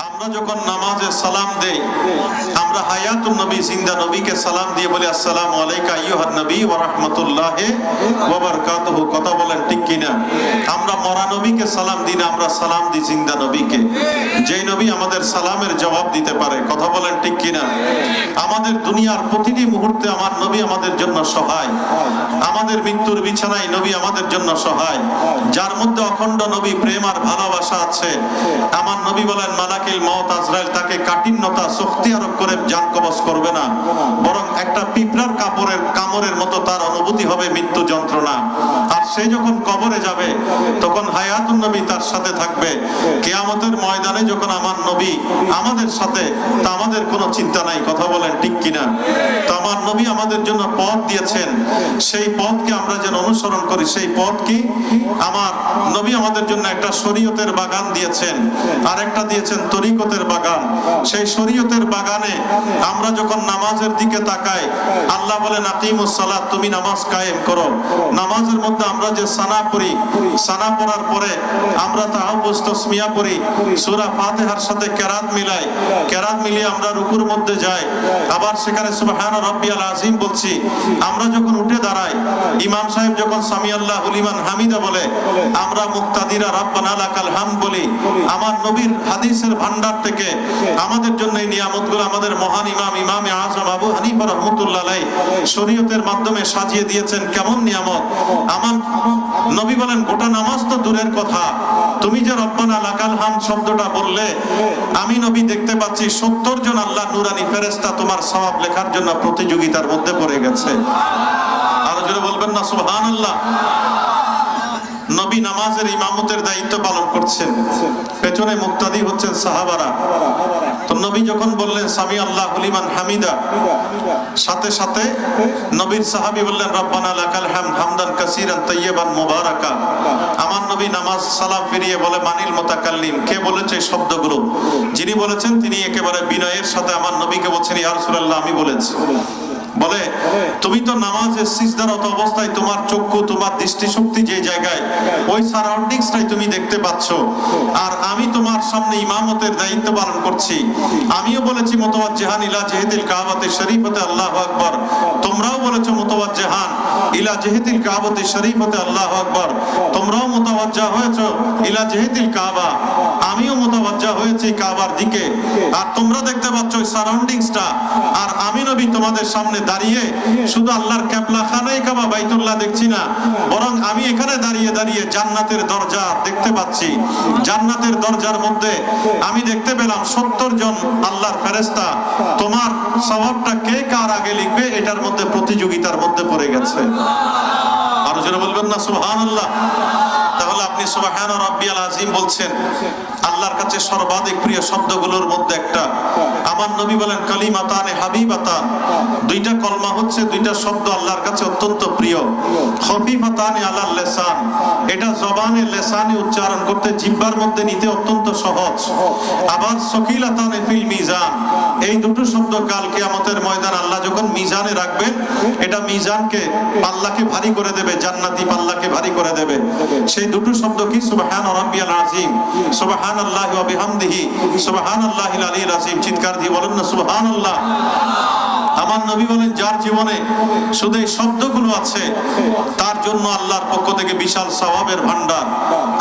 আমরা যখন নামাজে সালাম দেই, আমরা হায়াতুন নবী জিন্দা নবীকে সালাম দিয়ে বলি আসসালামু আলাইকা আইয়ুহান নবী ওয়া রাহমাতুল্লাহি ওয়া বারাকাতুহু। কথা বলেন ঠিক কিনা? আমরা মরা নবীকে সালাম দিই না, আমরা সালাম দিই জিন্দা নবীকে, যেই নবী আমাদের সালামের জবাব দিতে পারে। কথা বলেন ঠিক কিনা? আমাদের দুনিয়ার প্রতিটি মুহূর্তে আমার নবী আমাদের জন্য সহায়। আমাদের মৃত্যুর বিছানায় নবী আমাদের জন্য সহায়। যার মধ্যে অখণ্ড নবী প্রেম আর ভালোবাসা আছে, আমার নবী বলেন মালাকিল মউত আজরাইল তাকে কাঠিন্যতা শক্তি আরোপ করে জান কবজ করবে না, বরং একটা পিঁপড়ার কামড়ের মতো তার অনুভূতি হবে মৃত্যু যন্ত্রণা। আর সে যখন কবরে যাবে তখন হায়াতুন নবী তার সাথে থাকবে। কিয়ামতের ময়দানে যখন আমার নবী আমাদের সাথে, তা আমাদের কোনো চিন্তা নাই। কথা বলেন ঠিক কিনা? তো আমার নবী আমাদের জন্য পথ দিয়েছেন, সেই পথকে আমরা যেন অনুসরণ করি। সেই পথ কি? আমার নবী আমাদের জন্য একটা শরীয়তের বাগান দিয়েছেন, আর একটা দিয়েছেন তরিকতের বাগান। সেই শরীয়তের বাগানে আমরা যখন নামাজের দিকে তাকাই, আল্লাহ বলেন আকিমুস সালাত, তুমি নামাজ কায়েম করো। নামাজের মধ্যে আমরা যে সানা পড়ি, সানা পড়ার পরে আমরা তাহাজ্জুদ তাসমিয়া পড়ি, সূরা ফাতিহার সাথে কেরাত মিলাই, কেরাত মিলিয়ে আমরা রুকুর মধ্যে যাই, আবার সেখানে সুবহানা রাব্বিয়াল আযীম বলছি। আমরা যখন উঠে দাঁড়াই, ইমাম সাহেব যখন সামি আল্লাহু লিমান হামিদা বলে, আমরা মুক্তাদিরা রাব্বানা লাকাল হামদ বলি। আমার নবীর হাদিসের ভান্ডার থেকে আমাদের জন্য এই নিয়ামতগুলো আমাদের মহান ইমামে আযম আবু হানিফা রাহমাতুল্লাহ আলাইহি শরীয়তের মাধ্যমে সাজিয়ে দিয়েছেন। কেমন নিয়ামত! আমার নবী বলেন গোটা নামাজ তো দূরের কথা, তুমি যে রব্বানা লাকাল হামদ শব্দটা বললে, আমি নবী দেখতে পাচ্ছি 70 জন আল্লাহ নূরানি ফেরেশতা তোমার সওয়াব লেখার জন্য প্রতিযোগিতার মধ্যে পড়ে গেছে। আর জোরে বলবেন না সুবহানাল্লাহ? নবী নামাজের ইমামতের দায়িত্ব পালন করছেন, পেছনে মুক্তাদি হচ্ছেন সাহাবারা। তো নবী যখন বললেন সামি আল্লাহু লিমান হামিদা, সাথে সাথে নবীর সাহাবী বললেন রব্বানা লাকাল হামদ হামদান কাসীরান তাইয়্যিবান মুবারাকা। আমার নবী নামাজ সালাম ফিরিয়ে বলে মানিল মুতাকাল্লিম, কে বলেছে এই শব্দগুলো? যিনি বলেছেন তিনি একেবারে বিনয়ের সাথে আমার নবীকে বলছেন ইয়া রাসূলুল্লাহ, আমি বলেছি। বলে তুমি তো নামাজে সিজদারত অবস্থায় তোমার চক্ষু, তোমার দৃষ্টিশক্তি যে জায়গায়, ওই সারাউন্ডিংসটাই তুমি দেখতে পাচ্ছ, আর আমি তোমার সামনে ইমামতের দায়িত্ব পালন করছি। আমিও বলেছি মুতাওয়াজ্জিহান ইলা জিহাতিল কাবাতি শরীফাতে আল্লাহু আকবার, তোমরাও বলেছো মুতাওয়াজ্জিহান ইলা জিহাতিল কাবাতি শরীফাতে আল্লাহু আকবার, তোমরাও মুতাওয়াজ্জিহ হয়েছো ইলা জিহাতিল কাবা, আমিও মুতাওয়াজ্জিহ হয়েছি কাবার দিকে। আর তোমরা দেখতে পাচ্ছ ওই সারাউন্ডিংসটা, আর আমি নবী তোমাদের সামনে দাঁড়িয়ে শুধু আল্লাহর কিবলা খানায়ে কাবা বাইতুল্লাহ দেখছি না, বরং আমি এখানে দাঁড়িয়ে দাঁড়িয়ে জান্নাতের দরজা দেখতে পাচ্ছি। জান্নাতের দরজার মধ্যে আমি দেখতে পেলাম 70 জন আল্লাহর ফেরেশতা তোমার সওয়াবটা কে কার আগে লিখবে এটার মধ্যে প্রতিযোগিতার মধ্যে পড়ে গেছে। আর জোরে বলবেন না সুবহানাল্লাহ? তাহলে আপনি সুবহান রাব্বিয়াল আযীম বলছেন, আল্লাহর কাছে সর্বাধিক প্রিয় শব্দগুলোর মধ্যে একটা। আমার নবী বলেন কালিমাতানে হাবিবাতান, দুইটা কলমা হচ্ছে, দুইটা শব্দ আল্লাহর কাছে অত্যন্ত প্রিয়। খফিফাতানে আলাল লিসান, এটা জবানে লেসানে উচ্চারণ করতে, জিহ্বার মধ্যে নিতে অত্যন্ত সহজ। আবার সকিলাতানে ফিল মিজান, এই দুটো শব্দ কাল কিয়ামতের ময়দান আল্লাহ যখন মিজানে রাখবেন, এটা মিজানকে পাল্লাকে ভারী করে দেবে, জান্নাতি পাল্লাকে ভারী করে দেবে। সেই দুটো শব্দ কি? সুবহান রাব্বিয়াল আযীম, সুবহানাল্লাহি ওয়া বিহামদিহি, সুবহানাল্লাহিল আলিয়্যিল আযীম। চিৎকার দিয়ে বলেন না সুবহানাল্লাহ? আমার নবী বলেন যার জীবনে শুধু এই শব্দগুলো আছে, তার জন্য আল্লাহর পক্ষ থেকে বিশাল সওয়াবের ভান্ডার।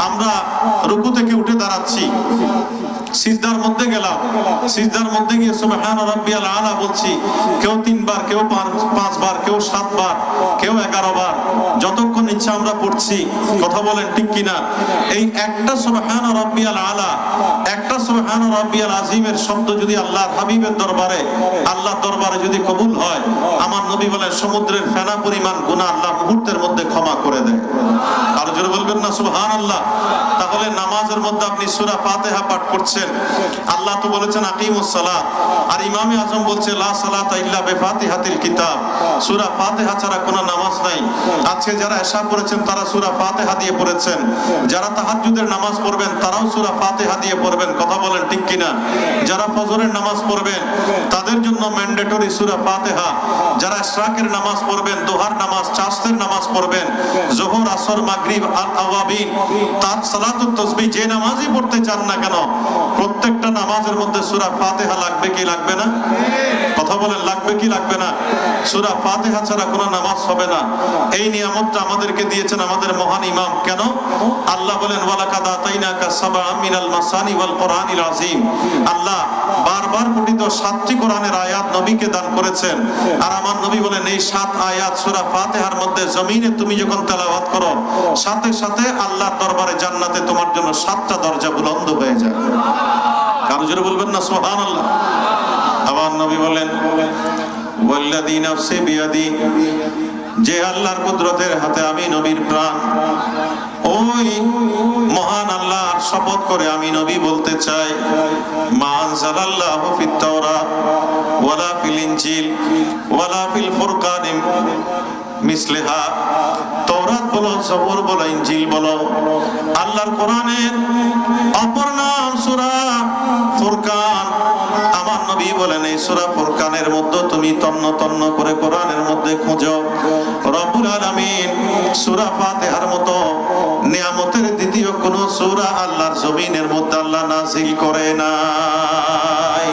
আমরা রুকু থেকে উঠে দাঁড়াচ্ছি, সিজদার মধ্যে গেলাম, সিজদার মধ্যে গিয়ে সুবহান রাব্বিয়াল আলা বলছি, কেউ 3 বার, কেউ 5 বার, কেউ 7 বার, কেউ 11 বার, যতক্ষণ ইচ্ছা আমরা পড়ছি। কথা বলেন ঠিক কিনা? এই একটা সুবহান রাব্বিয়াল আলা, একটা সুবহান রাব্বিয়াল আযীমের শব্দ যদি আল্লাহর হাবিবের দরবারে, আল্লাহর দরবারে যদি কবুল হয়, আমার নবী বলেন সমুদ্রের ফেনা পরিমাণ গুনাহ আল্লাহ মুহূর্তের মধ্যে ক্ষমা করে দেয়। আর জোরে বলবেন না সুবহানাল্লাহ? তাহলে নামাজের মধ্যে আপনি সূরা ফাতিহা পাঠ করছেন, আল্লাহ তো বলেছেন আকিমুস সালাত, আর ইমামে আযম বলছে লা সালাতা ইল্লা বিফাতিহাতিল কিতাব, সূরা ফাতিহা ছাড়া কোনো নামাজ নাই। আজকে যারা ইশা পড়েছেন তারা সূরা ফাতিহা দিয়ে পড়েছেন, যারা তাহাজ্জুদের নামাজ পড়বেন তারাও সূরা ফাতিহা দিয়ে পড়বেন। কথা বলেন ঠিক কিনা? যারা ফজরের নামাজ পড়বেন তাদের জন্য ম্যান্ডেটরি সূরা ফাতিহা, যারা ইশরাকের নামাজ পড়বেন, দুহার নামাজ, চাশতের নামাজ পড়বেন, যোহর, আসর, মাগরিব, আল আওয়াবিন, তার সালাতুত তাসবিহ যে নামাজই পড়তে চান না কেন, প্রত্যেকটা নামাজের মধ্যে সূরা ফাতিহা লাগবে কি লাগবে না? কথা বলেন, লাগবে কি লাগবে না? সূরা ফাতিহা ছাড়া কোনো নামাজ হবে না। এই নিয়ামতটা আমাদেরকে দিয়েছেন আমাদের মহান ইমাম। কেন? আল্লাহ বলেন ওয়ালাকাদ আতাইনাকা সাবআম মিনাল মাসানি ওয়াল কোরআনিল আযীম। আল্লাহ বারবার পঠিত 7টি কোরআনের আয়াত নবীকে দান করেছেন। আর আমার নবী বলেন এই 7 আয়াত সূরা ফাতিহার মধ্যে জমিনে তুমি যখন তেলাওয়াত করো, সাথে সাথে আল্লাহর দরবারে জান্নাতে তোমার জন্য 7টা দরজা বুলন্দ হয়ে যায়। কারো জোরে বলবেন না সুবহানাল্লাহ? আমার নবী বলেন ওয়াল্লাযী নাফসি বিয়াদি, যে আল্লাহর কুদরতের হাতে আমি নবীর প্রাণ, ওই মহান আল্লাহর শপথ করে আমি নবী বলতে চাই, মা আনজালাল্লাহু ফিত তাওরাত ওয়ালা ফিল ইনজিল ওয়ালা ফিল ফুরকান মিসলিহা। তাওরাত বলো, জবুর বলো, ইনজিল বলো, আল্লাহর কোরআনের অপর নাম সূরা ফুরকান। আমার নবী বলেন এই সূরা ফুরকানের মধ্যে তুমি তন্ন তন্ন করে কোরআনের মধ্যে খোঁজো। রব্বুল আলামিন সূরা ফাতিহার মতো নিয়ামতের দ্বিতীয় কোন সূরা আল্লাহর জমিনের মধ্যে আল্লাহ নাযিল করে নাই।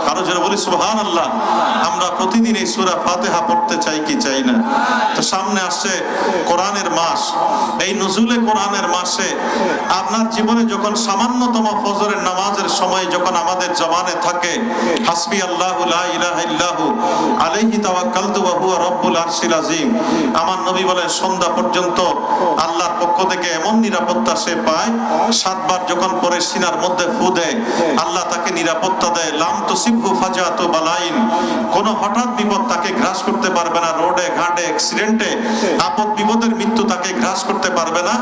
আরো যারা বলি সুবহানাল্লাহ। আমরা প্রতিদিন এই সূরা ফাতিহা পড়তে চাই কি চাই না? তো সামনে আসছে কোরআনের মাস। এই নুজুলে কোরআনের মাসে আপনার জীবনে যখন সামান্যতম ফজরের নামাজের সময় যখন আমাদের জবানে থাকে হাসবি আল্লাহু লা ইলাহা ইল্লাহু আলাইহি তাওয়াক্কালতু ওয়া হুয়া রাব্বুল আরশিল আযীম, আমার নবী বলেন সন্ধ্যা পর্যন্ত আল্লাহর পক্ষ থেকে এমন নিরাপত্তা সে পায়, 7 বার যখন পরে সিনার মধ্যে ফু দেয় আল্লাহ তাকে নিরাপত্তা দেয়। লাম তুসিবহু ফাজাতু বালাইন, কোন হঠাৎ বিপদ তাকে গ্রাস করতে পারবে না। রোডে ঘাটে অ্যাক্সিডেন্টে আপদ বিপদের মৃত্যু তাকে গ্রাস করতে পারবে না,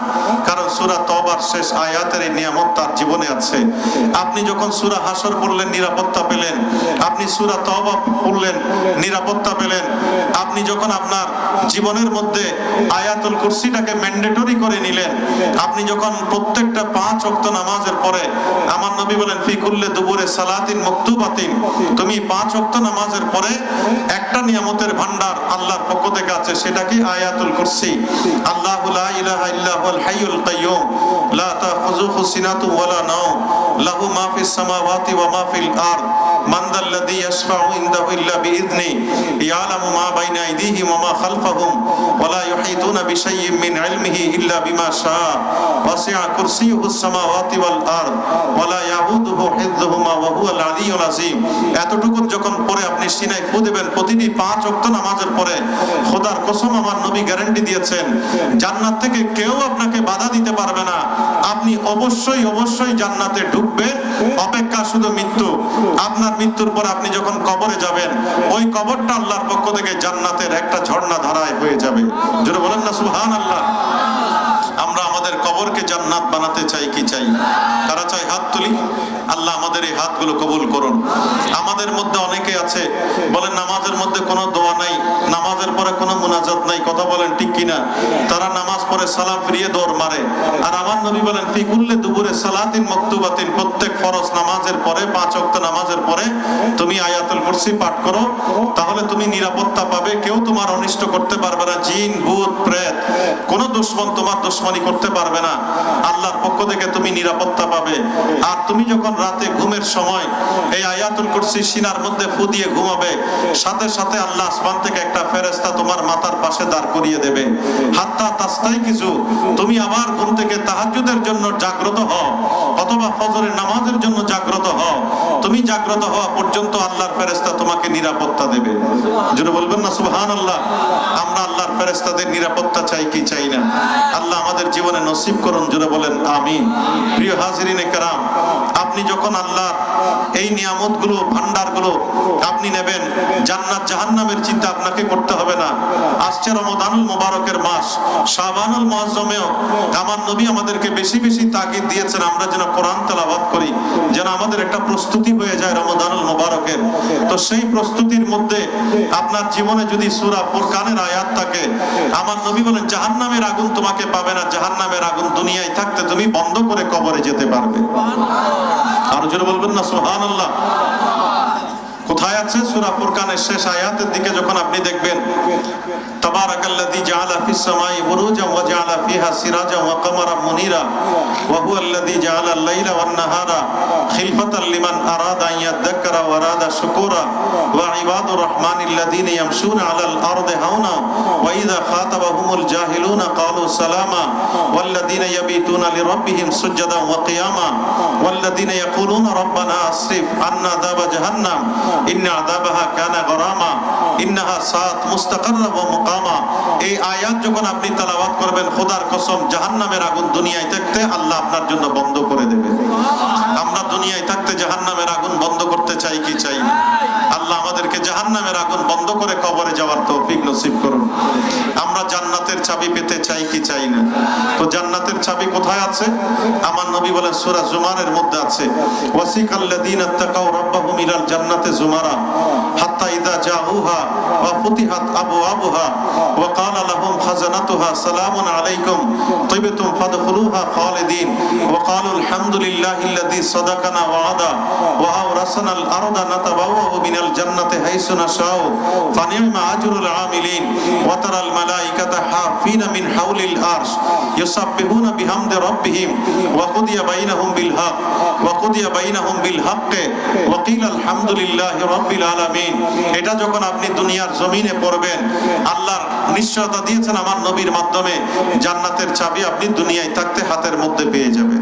কারণ সূরা তওবার শেষ আয়াতের এই নিয়ামত তার জীবনে আছে। আপনি যখন সূরা হাসর পড়লেন নিরাপত্তা পেলেন, আপনি সূরা তওবা পড়লেন নিরাপত্তা পেলেন, আপনি যখন আপনার জীবনের মধ্যে আয়াতুল কুরসিটাকে ম্যান্ডেটরি করে নিলেন, আপনি যখন প্রত্যেকটা 5 ওয়াক্ত নামাজের পরে আমার নবী বলেন ফি কুল্লি দুবুরে সালাতিন মাকতুবাতিন, তুমি 5 ওয়াক্ত নামাজের পরে একটা নিয়ামতের ভান্ডার আল্লাহর পক্ষ থেকে আছে, সেটা কি আয়াতুল কুরসি। আল্লাহু লা ইলাহা ইল্লা হুয়াল হাইয়ুল কাইয়্যুম লা তাখুযুহু সিনাতুন ওয়ালা নাওম লাহু মা ফিস সামাওয়াতি ওয়া মা ফিল আরদ মান যাল্লাযী ইয়াশফাউ ইনদাহু ইল্লা বিইذনি ইয়ালামু মা বাইনা আইদিহিম ওয়া মা খালফাহুম ওয়া লা ইউহীতুনা বিশাইইন মিন ইলমিহি ইল্লা বিমা শাআ ওয়াসি'a কুরসিয়ুহুস সামাওয়াতি ওয়াল আরদ ওয়া লা ইয়াউদুহু হিফযুহুমা ওয়া হুয়াল আলিয়্যুল আযীম। এতটুকু যখন পরে আপনি সিনায় ফু দেবেন প্রতিটি 5 ওয়াক্ত নামাজের পরে, খোদার কসম আমার নবী গ্যারান্টি দিয়েছেন জান্নাত থেকে কেউ আপনাকে বাধা দিতে পারবে না। আপনি অবশ্যই অবশ্যই জান্নাতে ঢুকবেন, অপেক্ষা শুধু মৃত্যু। আপনার মৃত্যুর পর আপনি যখন কবরে যাবেন, ওই কবরটা আল্লাহর পক্ষ থেকে জান্নাতের একটা ঝর্ণা ধারায় হয়ে যাবে। জোরে বলেন না সুবহানাল্লাহ। আমরা আমাদের কবরকে জান্নাত বানাতে চাই কি চাই? কারা চাই? হাত তুলি। আল্লাহ আমাদের এই হাতগুলো কবুল করুন। আমাদের মধ্যে অনেকে আছে বলেন নামাজের মধ্যে কোনো দোয়া নাই, নামাজের পরে কোনো মুনাজাত নাই, কথা বলেন ঠিক কিনা? তারা নামাজ পড়ে সালাম ফিরিয়ে দৌড় মারে। আর আমার নবী বলেন ফি কুল্লি দুবুরে সালাতিন মাকতুবাতিন, প্রত্যেক ফরজ নামাজের পরে 5 ওয়াক্ত নামাজের পরে তুমি আয়াতুল কুরসি পাঠ করো, তাহলে তুমি নিরাপত্তা পাবে। কেউ তোমার অনিষ্ট করতে পারবে না, জিন ভূত প্রেত কোনো দুশমন তোমার দুশমনি করতে পারবে না। আল্লাহর পক্ষ থেকে তুমি নিরাপত্তা পাবে। আর তুমি যখন রাতে ঘুমের সময় এই আয়াতুল কুরসি সিনার মধ্যে ফু দিয়ে ঘুমাবে, সাথে সাথে আল্লাহ আসমান থেকে একটা ফেরেশতা তোমার মাথার পাশে দাঁড় করিয়ে দেবে। হাত্তা তাস্তাই কিছু, তুমি আবার ঘুম থেকে তাহাজ্জুদের জন্য জাগ্রত হও অথবা ফজরের নামাজের জন্য জাগ্রত হও, তুমি জাগ্রত হওয়া পর্যন্ত আল্লাহর ফেরেশতা তোমাকে নিরাপত্তা দেবে। জোরে বলবেন না সুবহানাল্লাহ। আমরা আল্লাহর ফেরেশতাদের নিরাপত্তা চাই কি চাই না? আল্লাহ আমাদের জীবনে নসিব করুন। জোরে বলেন আমিন। প্রিয় হাজিরিনে কেরাম, আপনি যখন আল্লাহর এই নিয়ামতগুলো ভান্ডারগুলো আপনি নেবেন, জান্নাত জাহান্নামের চিন্তা আপনাকে করতে হবে না। আসছে রমাদানুল মুবারকের মাস, শাবানুল মুআজ্জমেও আমার নবী আমাদেরকে বেশি বেশি তাকিদ দিয়েছেন আমরা যেন কোরআন তেলাওয়াত করি, যেন আমাদের একটা প্রস্তুতি হয়ে যায় রমাদানুল মুবারকের। তো সেই প্রস্তুতির মধ্যে আপনার জীবনে যদি সূরা ফুরকানের আয়াত থাকে, আমার নবী বলেন জাহান্নামের আগুন তোমাকে পাবে না, জাহান্নামের আগুন দুনিয়ায় থাকতে তুমি বন্ধ করে কবরে যেতে পারবে। আর জোরে বলবেন না সুবহানাল্লাহ। কোথায় কোথায় আছে? সূরা ফুরকানের শেষ আয়াতের দিকে যখন আপনি দেখবেন, তাবারাকাল্লাযী জাআলা ফিস সামাই বুরুজান ওয়া জাআলা ফিহা সিরাজান ওয়া কামারান মুনীরা ওয়া হুয়াল্লাযী জাআলা আল-লাইলা ওয়ান নাহারা খিলফাতান লিমান আরাদা আন ইয়াযাক্কারা ওয়া আরাদা শুকুরা ওয়া ইবাদুর রাহমানিল্লাযীনা ইয়ামশুনা আলাল আরদি হাওনা ওয়া ইযা খাতাবাহুমুল জাহিলুনা ক্বালু সালামা ওয়াল্লাযীনা ইয়াবিতুনা লিরাব্বিহিম সুজদান ওয়া কিয়ামা ওয়াল্লাযীনা ইয়াকুলুনা রাব্বানা আসরিফ আন্না আযাবা জাহান্নাম ইন্না আযাবাহা কানা গরামা ইন্নাহা সাআত মুস্তাকাররা ওয়া মুকামা। এই আয়াত যখন আপনি তেলাওয়াত করবেন, খোদার কসম জাহান্নামের আগুন দুনিয়ায় থাকতে আল্লাহ আপনার জন্য বন্ধ করে দেবে। আমরা দুনিয়ায় থাকতে জাহান্নামের আগুন বন্ধ করতে চাই কি চাই না? আল্লাহ আমাদেরকে জাহান্নামের আগুন বন্ধ করে কবরে যাওয়ার তৌফিক নসিব করুন। আমরা জান্নাতের চাবি পেতে চাই কি চাই না? তো জান্নাতের চাবি কোথায় আছে? আমার নবী বলেন সূরা জুমারের মধ্যে আছে, ওয়াসিকাল্লাযীনা তাকাউ রাব্বাহুম ইলাল জান্নাতি জুমারা হাত্তা ইযা জাউহা ওয়া ফুতিহাত আবওয়াবুহা ওয়া ক্বালা লাহুম খাজানাতুহা সালামুন আলাইকুম তিবতুম ফাদখুলুহা খালিদিন ওয়া ক্বালু আলহামদুলিল্লাহিল্লাযী সাদাকানা ওয়া'দা ওয়া আওরাসানাল আরদা নাতাবাওয়াউ মিনাল জান্নাতি হাইসু নাশাউ ফানি'মা আজরুল আমিলিন ওয়া তারাল মালাইকাতা হাফিনা মিন হাওলিল আরশ ইউসাব্বিহুনা বিহামদি রাব্বিহিম ওয়া কুদিয়া বাইনাহুম বিল হক ওয়া কুদিয়া বাইনাহুম বিল হক্কি ওয়া কিলা আলহামদুলিল্লাহি রাব্বিল আলামিন। এটা যখন আপনি দুনিয়ার জমিনে পড়বেন, আল্লাহর নিশ্চয়তা দিয়েছেন আমার নবীর মাধ্যমে, জান্নাতের চাবি আপনি দুনিয়ায় থাকতে হাতের মধ্যে পেয়ে যাবেন।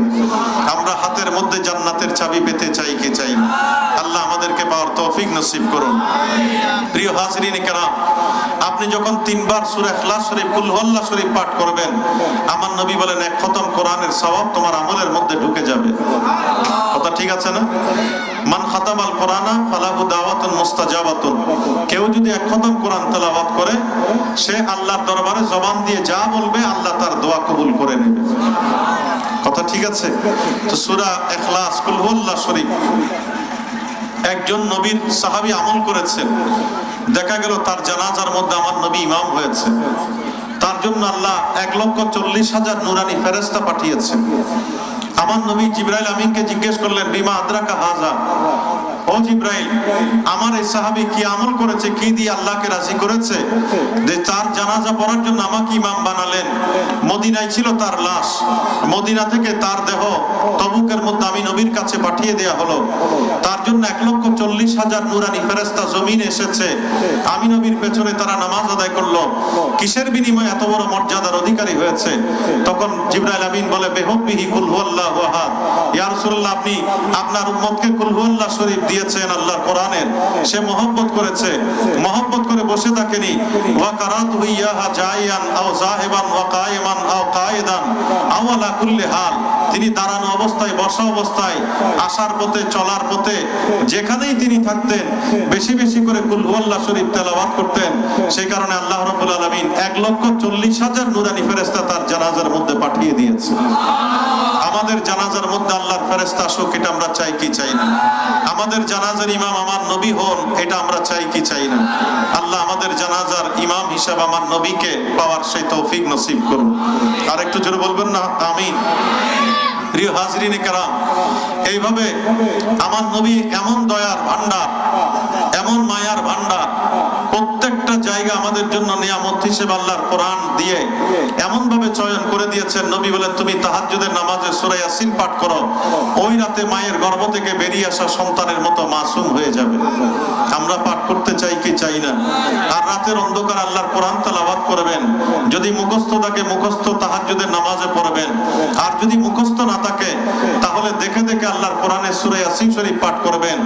আমরা হাতের মধ্যে জান্নাতের চাবি পেতে চাই কি চাই না? আল্লাহ আমাদেরকে পাওয়ার তৌফিক নসিব করুন। প্রিয় হাজরিন কিরাম, আপনি যখন 3 বার সূরা ইখলাস শরীফ, কুল হুয়াল্লাহ শরীফ পাঠ করবেন, আমার নবী বলেন 1 খতম কোরআনের সওয়াব তোমার আমলের মধ্যে ঢুকে যাবে। কথা ঠিক আছে না? মান খাতামাল কোরআনা ফালাহু দাওয়াতুন মুস্তাজাবাতুন। কেউ যদি 1 খতম কোরআন তেলাওয়াত করে, সে আল্লাহর দরবারে জবান দিয়ে যা বলবে আল্লাহ তার দোয়া কবুল করে নেবে। কথা ঠিক আছে? তো সূরা ইখলাস, কুল হুয়াল্লাহ শরীফ একজন নবীর সাহাবী আমল করেছেন, দেখা গেল তার জানাজার মধ্যে আমার নবী ইমাম হয়েছে। তার জন্য আল্লাহ 1,40,000 নূরানি ফেরেশতা পাঠিয়েছেন। আমার নবী জিবরাইল আমিনকে জিজ্ঞেস করলেন, বিমা আদরাকা হাযা, ও জিবরাইল, আমার এই সাহাবী কি আমল করেছে, কি দিয়ে আল্লাহকে রাজি করেছে যে তার জানাজা পড়ার জন্য আমাকে ইমাম বানালেন? মদিনায় ছিল তার লাশ, মদিনা থেকে তার দেহ তবুকের মধ্যে আমি নবীর কাছে পাঠিয়ে দেয়া হলো। তার জন্য 1,40,000 নূরানি ফেরেশতা জমিনে এসেছে, আমি নবীর পেছনে তারা নামাজ আদায় করলো। কিসের বিনিময়ে এত বড় মর্যাদার অধিকারী হয়েছে? তখন জিবরাইল আমিন বলে, বিহুব্বিহি কুল হুয়াল্লাহু আহাদ। ইয়া রাসূলুল্লাহ, আপনি আপনার উম্মতকে কুল হুয়াল্লাহ শরীফ দিয়েছেন আল্লাহর কোরআনের, সে মহব্বত করেছে, মহব্বত করে বসে থাকেনি। ওয়া কারাতু ইয়াহা জাইয়ান আও যাহিবান ওয়া কায়িমান আও কায়িদান আও আলা কুল্লি হাল। তিনি দাঁড়ানো অবস্থায়, বসা অবস্থায়, আসার পথে, চলার পথে, যেখানেই তিনি থাকতেন বেশি বেশি করে কুল হুয়াল্লাহ শরীফ তেলাওয়াত করতেন। সেই কারণে আল্লাহ রাব্বুল আলামিন 1,40,000 নূরানি ফেরেশতা তার জানাজার মধ্যে পাঠিয়ে দিয়েছে। আমাদের জানাজার মধ্যে আল্লাহর ফেরেশতা আসুক, এটা আমরা চাই কি চাই না? আমাদের জানাজার ইমাম আমার নবী হন, এটা আমরা চাই কি চাই না? আল্লাহ আমাদের জানাজার ইমাম হিসাবে আমার নবীকে পাওয়ার সেই তৌফিক নসিব করুন। আর একটু জোরে বলবেন না আমিন? প্রিয় হাজরিন কিরাম, এইভাবে আমার নবী এমন দয়ার ভান্ডার, এমন মায়ার ভান্ডার, প্রত্যেকটা জায়গা আমাদের জন্য নিয়ামত হিসেবে আল্লাহর কোরআন দিয়ে এমন ভাবে চয়ন করে দিয়েছেন। নবী বলেন, তুমি তাহাজ্জুদের নামাজে সূরা ইয়াসিন পাঠ করো, ওই রাতে মায়ের গর্ভ থেকে বেরিয়ে আসা সন্তানের মতো মাসুম হয়ে যাবে। আমরা পাঠ করতে চাই কি চাই না? আর রাতের অন্ধকার আল্লাহর কোরআন তেলাওয়াত করবেন। যদি মুখস্থ থাকে মুখস্থ তাহাজ্জুদের নামাজে পড়বেন, আর যদি মুখস্থ না থাকে তাহলে দেখে দেখে আল্লাহর কোরআনের সূরা ইয়াসিন শরীফ পাঠ করবেন।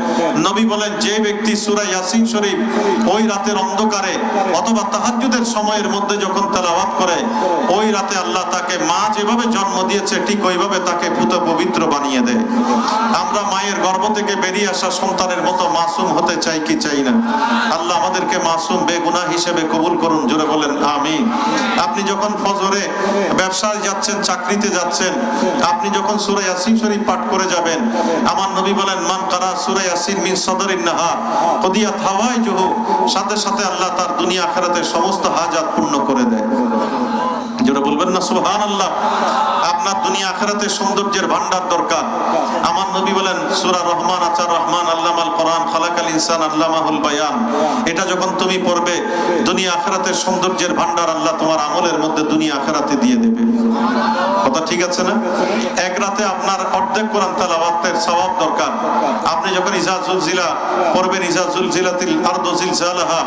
নবী বলেন, যে ব্যক্তি সূরা ইয়াসিন শরীফ ওই রাতের অন্ধকারে অথবা তাহাজ্জুদের সময়ের মধ্যে যখন তেলাওয়াত করে, ওই রাতে আল্লাহ তাকে মা যেভাবে জন্ম দিয়েছে ঠিক ওইভাবে তাকে পুত পবিত্র বানিয়ে দেয়। আমরা মায়ের গর্ভ থেকে বেরিয়ে আসা সন্তানের মতো মাসুম হতে চাই কি চাই না? আল্লাহ আমাদেরকে মাসুম বেগুনাহ হিসেবে কবুল করুন। জোরে বলেন আমিন। আপনি যখন ফজরে ব্যবসায় যাচ্ছেন, চাকরিতে যাচ্ছেন, আপনি যখন সূরা ইয়াসিন শরীফ পাঠ করে যাবেন, আমার নবী বলেন, মান কারা সূরা ইয়াসিন মিন সদরিন নাহার কুদিয়াত হাওয়াইজুহু, সাথে সাথে আল্লাহ তার দুনিয়া আখিরাতের সমস্ত হাজাত পূর্ণ করে দেয়। যেটা বলবেন না সুবহানাল্লাহ? আপনার দুনিয়া আখিরাতের সৌন্দর্যের ভান্ডার দরকার। আমার নবী বলেন, সূরা রহমান, আচ্ছা রহমান আল্লামাল কোরআন খালাকাল ইনসান আল্লামাহুল বায়ান, এটা যখন তুমি পড়বে দুনিয়া আখিরাতের সৌন্দর্যের ভান্ডার আল্লাহ তোমার আমলের মধ্যে দুনিয়া আখিরাতে দিয়ে দেবে। কথা ঠিক আছে না? এক রাতে আপনার অর্ধেক কোরআন তেলাওয়াতের সওয়াব দরকার। আপনি যখন ইজা জুলজিলা পড়বেন, ইজা জুলজিলাতিল আরদু জিলজালাহা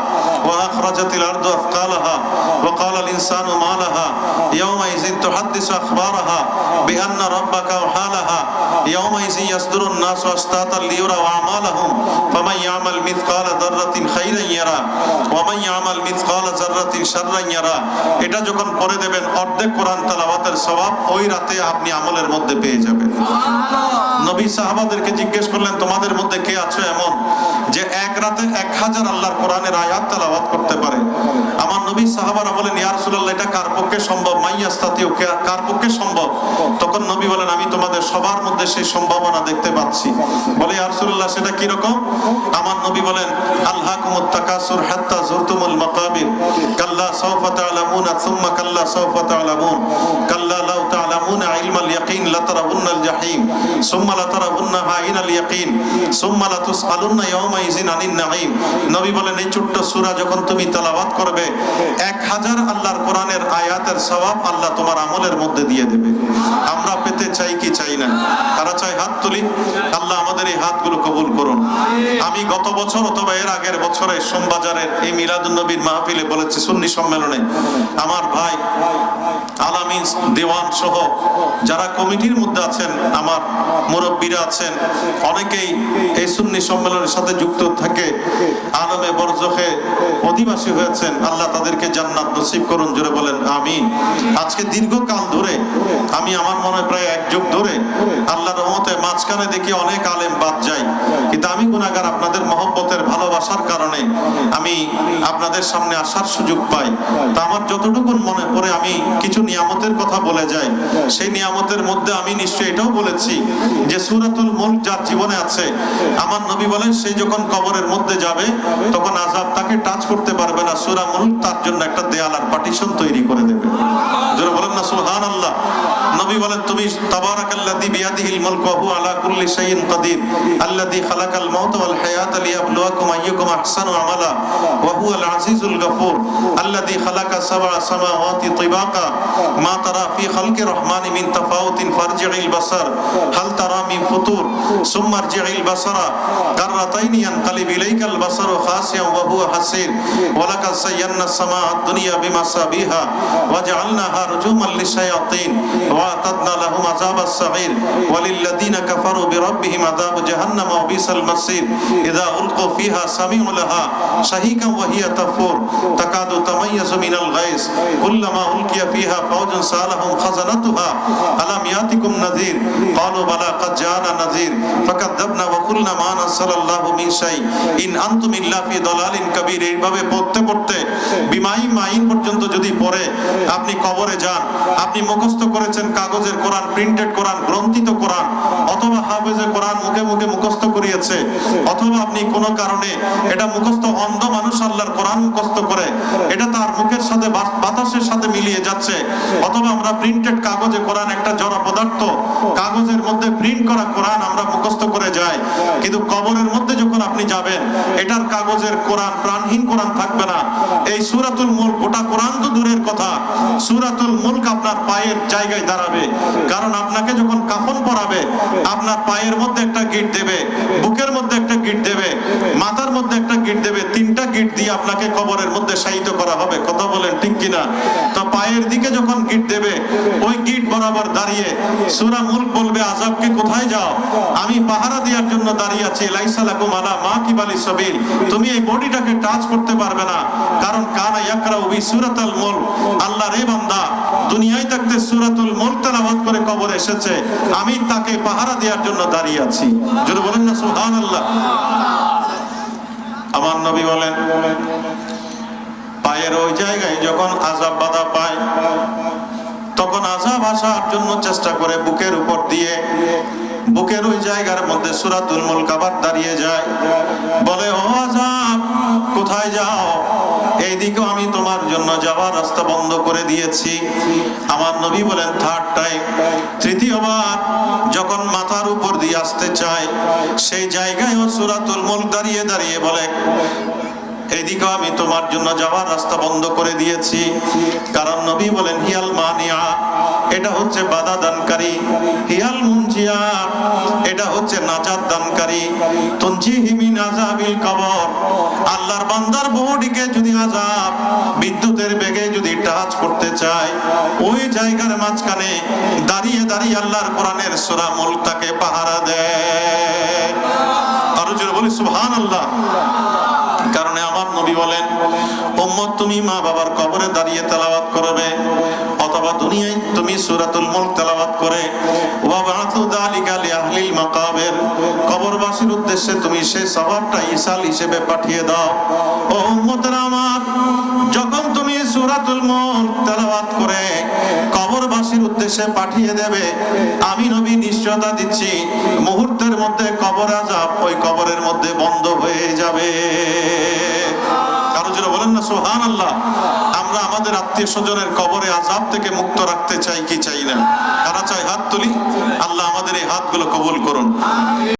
ওয়া আখরাজাতিল আরদু আথকালাহা ওয়া ক্বালাল ইনসানু মা লাহা ইয়াওমাইযিন তুহাদ্দিসু আখবারাহা বিআন্না রাব্বাকা ওয়াহালাহা ইয়াওমাইযিন ইয়াসদুরুন নাসু আশতাতান লিয়ুরাউ আমালাহুম ফামান ইয়ামাল মিসকালা যাররাতিন খাইরান ইয়ারা ওয়া মান ইয়ামাল মিসকালা যাররাতিন শাররান ইয়ারা। এটা যখন পড়ে দেবেন অর্ধেক কোরআন তেলাওয়াতের সওয়াব ওই রাতে আপনি আমলের মধ্যে পেয়ে যাবেন। নবী সাহাবাদেরকে জিজ্ঞেস করলেন, তোমাদের মধ্যে কে আছে এমন যে এক রাতে 1000 আল্লাহর কোরআনের আয়াত তেলাওয়াত করতে পারে? আমার নবী সাহাবারা বলেন, ইয়া রাসূলুল্লাহ, এটা কার পক্ষে সম্ভব? মাইয়াস্তাতিউ, কার পক্ষে সম্ভব? তখন নবী বলেন, আমি তোমাদের সবার মধ্যে সেই সম্ভাবনা দেখতে পাচ্ছি। বলে, ইয়া রাসূলুল্লাহ, সেটা কি রকম? আমার নবী বলেন, আলহাকুমুত তাকাসুর হাত্তা যুরতুমুল মাকাবির কাল্লা সাওফা তা'লামুনা সুম্মা কাল্লা সাওফা তা'লামুন কাল্লা লাউ তা'লামুনা ইলমাল ইয়াকিন লাতারাউন্নাল জাহিম সুম্মা লাতারাউন্নাহা আইনাল ইয়াকিন সুম্মা লাতুসআলুন্না ইয়াওমাইযিন আনিন নাঈম। নবী বলেন, এই ছোট্ট সূরা যখন তুমি তেলাওয়াত করবে 1000 আল্লাহর কোরআনের আয়াতের সওয়াব আল্লাহ তোমার আমলের মধ্যে দিয়ে দেবে। আমরা পেতে চাই কি চাই না? তারা চাই হাত তুলি। আল্লাহ আমাদের এই হাতগুলো কবুল করুন। আমি গত বছর অথবা এর আগের বছরে সোমবাজারের এই মিলাদুন নবীর মাহফিলে বলেছি, সুন্নি সম্মেলনে আমার ভাই আলামিন দেওয়ান সহ যারা কমিটির মধ্যে আছেন, আমার মুরব্বীরা আছেন, অনেকেই এই সুন্নি সম্মেলনের সাথে যুক্ত থাকে আলমে বরজখে অধিবাসী হয়েছেন। আল্লাহ তাদেরকে জান্নাত নসিব করুন, জোরে বলেন আমিন। আজকে দীর্ঘকাল ধরে আমি আমার মনে প্রায় 1 যুগ ধরে আল্লাহর রহমতে মাঝখানে দেখি অনেক আলেম বাদ যায়, কিন্তু আমি গুনাহগার, আপনাদের মহব্বতের ভালোবাসার কারণে আমি আপনাদের সামনে আসার সুযোগ পাই। তা আমার যতটুকু মনে পড়ে আমি কিছু নিয়ামতের কথা বলে যাই। সেই নিয়ামতের মধ্যে আমি নিশ্চয়ই এটাও বলেছি যে সূরাতুল মুলক যার জীবনে আছে, আমার নবী বলেন সে যখন কবরের মধ্যে যাবে তখন আযাব তাকে টাচ করতে পারবে না। সূরা মুলক তার জন্য একটা দেয়াল আর পার্টিশন তৈরি করে দেবে। যারা বলেন না সুবহানাল্লাহ। নবী বলেন, তুমি তাবারাকাল্লাযী বিয়াদিহিল মুলক ওয়া হুয়া আলা কুল্লি শাইইন কাদির আল্লাযী খালাকাল মাউতা ওয়াল হায়াতা লিয়াবলুয়াকুম আইয়ুকুম আহসানু আমালা ওয়া হুয়াল আজিজুল গফুর আল্লাযী খালাকা সাবআ সামাওয়াতি তিবাকা মা তারা ফি খালকি রহমানি মিন তাফাউতিন ফারজি'ইল বাসার হাল তারা মিন ফুতুর সুম্মা আরজি'ইল বাসারা কাররাতাইনি ইয়ানকালিবু ইলাইকাল বাসারু খাসিয়ান ওয়া হুয়া হাসির ওয়া লাকাদ সায়্যানা আস-সামাআ আদ-দুনিয়া বিমাসাবিহা ওয়া জা'আলনাহা রুজুমান লিশ-শায়াতিন ওয়া আতাদনা লাহুম আযাবাস সাঈর ওয়া লিল্লাযীনা কাফারু বিরাব্বিহিম আযাবু জাহান্নাম ওয়া বিসাল মাসীর ইযা উলকু ফিহা সামি'ু লাহা শাহীকান ওয়া হিয়া তাফুর তাকাদু তামাইয়াজু মিনাল গায়স কুল্লামা উলকিয়া ফিহা ফাওজুন সালাহুম খাজানাতুহা আলাম ইয়াতিকুম নাযীর ক্বালু বালা ক্বাদ জাআনা নাযীর ফাকাযাবনা ওয়া কুলনা মা নাযালাল্লাহু মিন শাই ইন আনতুম ইল্লা ফি দালালিন কাবীর। এইভাবে পড়তে পড়তে মাইন পর্যন্ত যদি পড়ে আপনি কবরে যান, আপনি মুখস্থ করেছেন কাগজের কোরআন, প্রিন্টেড কোরআন, গ্রন্থিত কোরআন, অথবা হাফেজে কোরআন মুখে মুখে মুখস্থ করিয়েছে, অথবা আপনি কোনো কারণে এটা মুখস্থ অন্ধ মানুষ আল্লাহর কোরআন মুখস্থ করে এটা তার মুখের সাথে বাতাসের সাথে মিলিয়ে যাচ্ছে, অথবা আমরা প্রিন্টেড কাগজে কোরআন, একটা জড় পদার্থ কাগজের মধ্যে প্রিন্ট করা কোরআন আমরা মুখস্থ করে যাই, কিন্তু কবরের মধ্যে যখন আপনি যাবেন এটার কাগজের কোরআন, প্রাণহীন কোরআন থাকবে না। এই সূরাতুল মুলক, গোটা কোরআন তো দূরের কথা, সূরাতুল মুলক আপনার পায়ের জায়গায় দাঁড়াবে। কারণ আপনাকে যখন কাফন পরাবে আপনার পায়ের মধ্যে একটা গিট দেবে, বুকের মধ্যে একটা গিট দেবে, মাথার মধ্যে একটা গিট দেবে, 3টা গিট দিয়ে আপনাকে কবরের মধ্যে শায়িত করা হবে। কথা বলেন ঠিক কিনা? তো পায়ের দিকে যখন গিট দেবে ওই গিট বরাবর দাঁড়িয়ে সূরা মুলক বলবে, আযাবকে কোথায় যাও? আমি পাহারা দেওয়ার জন্য দাঁড়িয়ে আছি। লাইসা লাকুম আলা মা কিবালি সাবিল, তুমি এই বডিটাকে টাচ করতে পারবে না, কারণ কানা ইয়াকরাউ বি সূরাতুল মুলক। আল্লাহর এই বান্দা দুনিয়ায় থাকতে সূরাতুল মুলক তেলাওয়াত করে কবরে এসেছে, আমি তাকে পাহারা দেওয়ার জন্য দাঁড়িয়ে আছি। যদি বলেন না সুবহানাল্লাহ। আমার নবী বলেন, পায়ের ওই জায়গায় যখন আযাব বাধা পায় তখন আযাব আসার জন্য চেষ্টা করে বুকের উপর দিয়ে, বুকের ওই জায়গার মধ্যে সূরাতুল মুলক আবার দাঁড়িয়ে যায়, বলে ও আযাব কোথায় যাও? এইদিকে আমি তোমার জন্য যাওয়ার রাস্তা বন্ধ করে দিয়েছি। আমার নবী বলেন থার্ড টাইম, তৃতীয়বার যখন মাথার উপর দিয়ে আসতে চায়, সেই জায়গায়ও সূরাতুল মুলক দাঁড়িয়ে দাঁড়িয়ে বলে এইদিকে আমি তোমার জন্য যাওয়ার রাস্তা বন্ধ করে দিয়েছি। কারণ নবী বলেন হিয়াল মানিয়া, এটা হচ্ছে বাধা দানকারী, হিয়াল মুনজিয়া, এটা হচ্ছে নাজাত দানকারী, তুনজিহি মিন আযাবিল কবর। আল্লাহর বান্দার বডিকে যদি আযাব বিদ্যুতের বেগে যদি টাচ করতে চায়, ওই জায়গার মাঝখানে দাঁড়িয়ে দাঁড়িয়ে আল্লাহর কোরআনের সূরা মুলক তাকে পাহারা দেয়। আরো জোরে বলি সুবহানাল্লাহ। কারণে আমার নবী বলেন উম্মত তুমি মা বাবার কবরে দাঁড়িয়ে তেলাওয়াত করবে, অথবা দুনিয়ায় তুমি সূরাতুল মুলক তেলাওয়াত করে ওয়া বা'থু যালিকা লিআহলিল মাকাবির, কবরবাসীর উদ্দেশ্যে তুমি সেই সওয়াবটা ইসাল হিসেবে পাঠিয়ে দাও। ও উম্মতরা আমার, যখন তুমি সূরাতুল মুলক তেলাওয়াত করে কবরবাসীর উদ্দেশ্যে পাঠিয়ে দেবে, আমি নবী নিশ্চয়তা দিচ্ছি মুহূর্তের মধ্যে কবর আযাব ওই কবরের মধ্যে বন্ধ হয়ে যাবে। কারো জোরে বলেন না সুবহানাল্লাহ। আমরা আমাদের আত্মীয় স্বজনের কবরে আযাব থেকে মুক্ত রাখতে চাই কি চাই না? কারা চাই? হাত তুলি। আল্লাহ আমাদের এই হাতগুলো কবুল করুন।